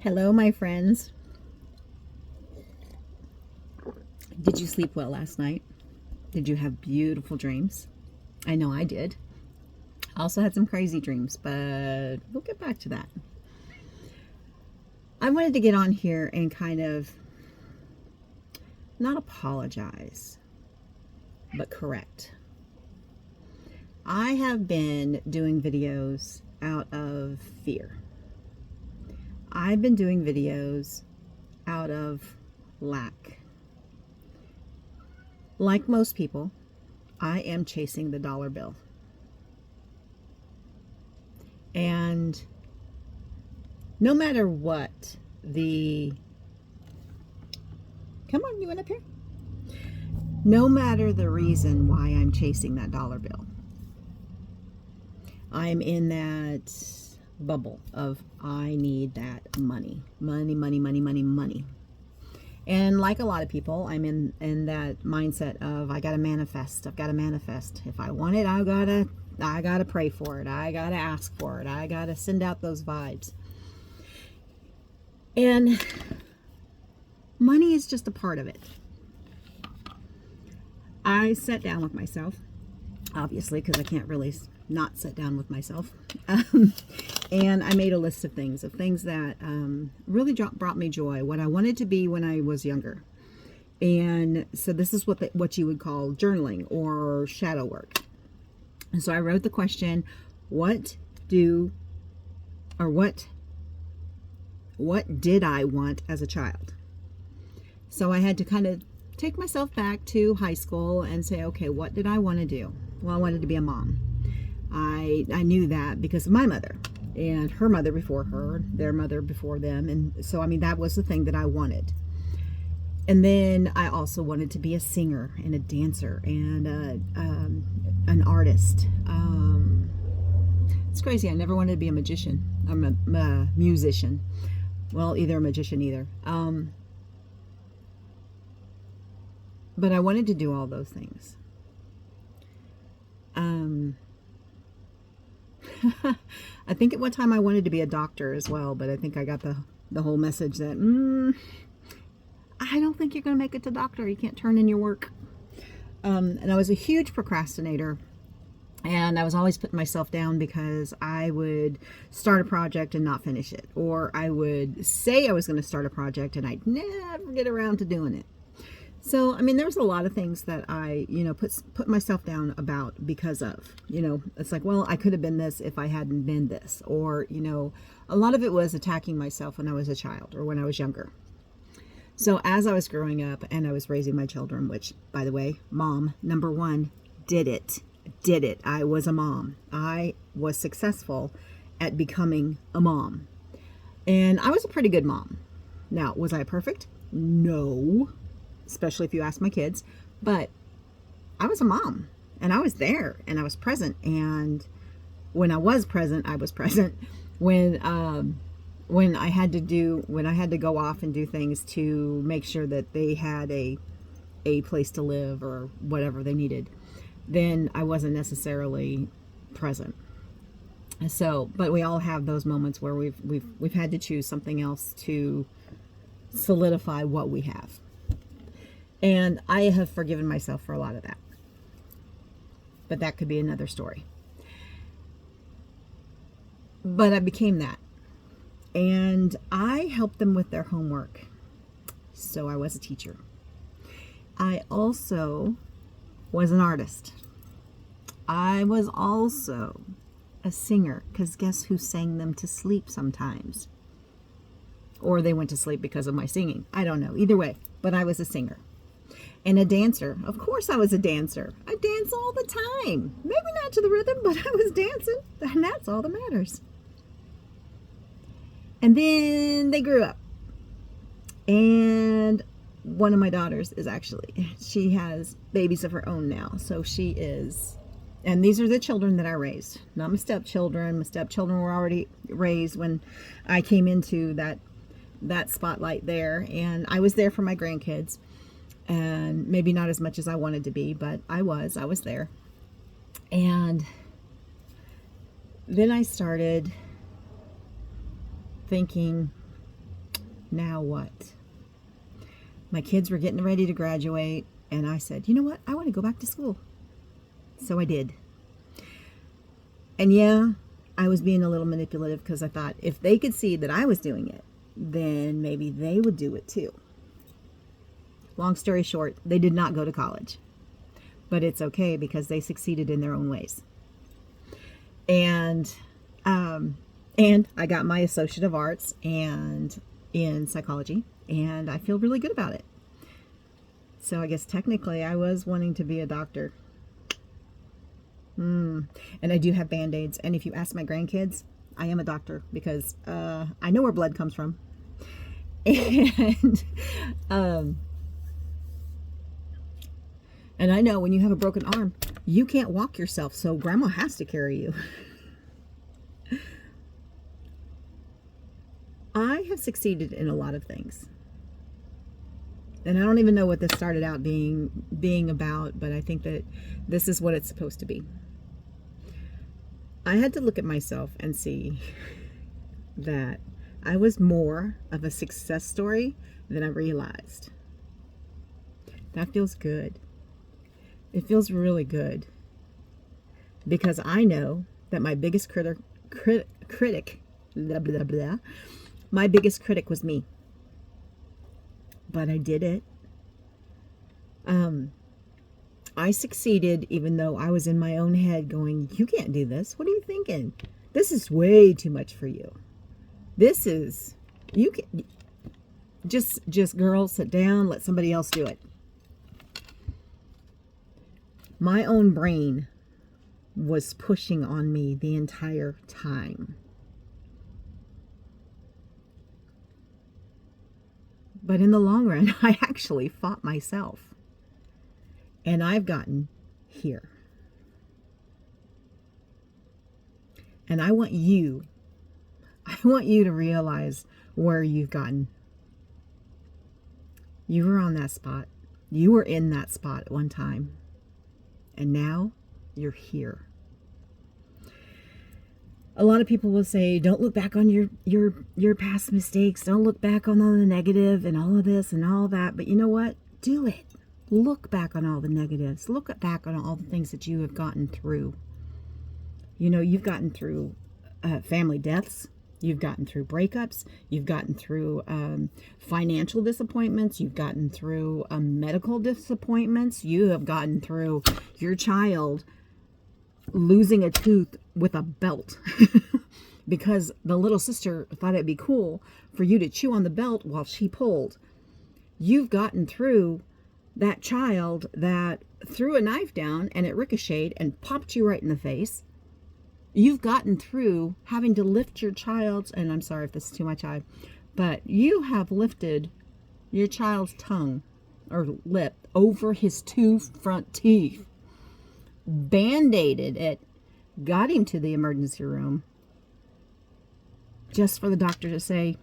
Hello, my friends. Did you sleep well last night? Did you have beautiful dreams? I know I did. I also had some crazy dreams, but we'll get back to that. I wanted to get on here and kind of not apologize, but correct. I have been doing videos out of fear. I've been doing videos out of lack. Like most people, I am chasing the dollar bill. And no matter what come on, you went up here? No matter the reason why I'm chasing that dollar bill, I'm in that bubble of I need that money. Money. And like a lot of people, I'm in that mindset of I've got to manifest. If I want it, I gotta pray for it. I gotta ask for it. I gotta send out those vibes. And money is just a part of it. I sat down with myself, obviously, because I can't really not sit down with myself. And I made a list of things that really brought me joy, what I wanted to be when I was younger. And so this is what you would call journaling or shadow work. And so I wrote the question, what did I want as a child? So I had to kind of take myself back to high school and say, okay, what did I want to do? Well, I wanted to be a mom. I knew that because of my mother and her mother before her, their mother before them. And so, I mean, that was the thing that I wanted. And then I also wanted to be a singer and a dancer and an artist. It's crazy. I never wanted to be a magician. I'm a musician. Well, either a magician, either. But I wanted to do all those things. I think at one time I wanted to be a doctor as well, but I think I got the whole message that I don't think you're going to make it to doctor. You can't turn in your work. And I was a huge procrastinator, and I was always putting myself down because I would start a project and not finish it, or I would say I was going to start a project and I'd never get around to doing it. So, I mean, there was a lot of things that I, put myself down about because of, it's like, well, I could have been this if I hadn't been this. Or, a lot of it was attacking myself when I was a child or when I was younger. So as I was growing up and I was raising my children, which, by the way, mom, number one, did it. I was a mom. I was successful at becoming a mom. And I was a pretty good mom. Now, was I perfect? No. Especially if you ask my kids, but I was a mom and I was there and I was present. And when I was present, I was present. When I had to go off and do things to make sure that they had a place to live or whatever they needed, then I wasn't necessarily present. So, but we all have those moments where we've had to choose something else to solidify what we have. And I have forgiven myself for a lot of that. But that could be another story. But I became that. And I helped them with their homework. So I was a teacher. I also was an artist. I was also a singer, because guess who sang them to sleep sometimes? Or they went to sleep because of my singing. I don't know. Either way, but I was a singer. And a dancer. Of course I was a dancer. I dance all the time. Maybe not to the rhythm, but I was dancing. And that's all that matters. And then they grew up. And one of my daughters she has babies of her own now. So she is, and these are the children that I raised. Not my stepchildren. My stepchildren were already raised when I came into that spotlight there. And I was there for my grandkids. And maybe not as much as I wanted to be, but I was there. And then I started thinking, now what? My kids were getting ready to graduate, and I said, you know what? I want to go back to school. So I did. And yeah, I was being a little manipulative because I thought if they could see that I was doing it, then maybe they would do it too. Long story short, they did not go to college. But it's okay because they succeeded in their own ways. And I got my Associate of Arts and in psychology, and I feel really good about it. So I guess technically I was wanting to be a doctor. And I do have Band-Aids. And if you ask my grandkids, I am a doctor because I know where blood comes from. And I know when you have a broken arm, you can't walk yourself, so grandma has to carry you. I have succeeded in a lot of things. And I don't even know what this started out being about, but I think that this is what it's supposed to be. I had to look at myself and see that I was more of a success story than I realized. That feels good. It feels really good because I know that my biggest critic, blah, blah, blah, my biggest critic was me. But I did it. I succeeded even though I was in my own head going, you can't do this. What are you thinking? This is way too much for you. This is, you can, just girl, sit down, let somebody else do it. My own brain was pushing on me the entire time. But in the long run, I actually fought myself. And I've gotten here. And I want you to realize where you've gotten. You were on that spot. You were in that spot at one time. And now you're here. A lot of people will say, don't look back on your past mistakes. Don't look back on all the negative and all of this and all that. But you know what? Do it. Look back on all the negatives. Look back on all the things that you have gotten through. You know, you've gotten through family deaths. You've gotten through breakups. You've gotten through financial disappointments. You've gotten through medical disappointments. You have gotten through your child losing a tooth with a belt because the little sister thought it'd be cool for you to chew on the belt while she pulled. You've gotten through that child that threw a knife down and it ricocheted and popped you right in the face. You've gotten through having to lift your child's, and I'm sorry if this is too much, but you have lifted your child's tongue or lip over his two front teeth, band-aided it, got him to the emergency room, just for the doctor to say,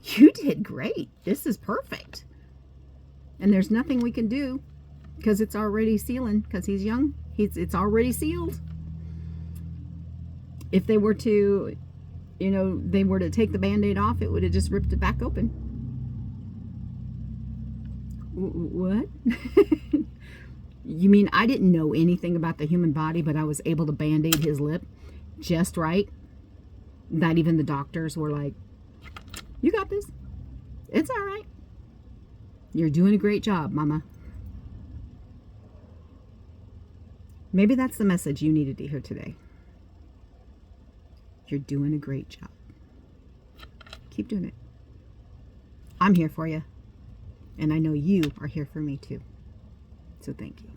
you did great. This is perfect. And there's nothing we can do because it's already sealing, because he's young. It's already sealed. If they were to, they were to take the Band-Aid off, it would have just ripped it back open. What? You mean I didn't know anything about the human body, but I was able to Band-Aid his lip just right? That even the doctors were like, you got this. It's all right. You're doing a great job, Mama. Maybe that's the message you needed to hear today. You're doing a great job. Keep doing it. I'm here for you. And I know you are here for me too. So thank you.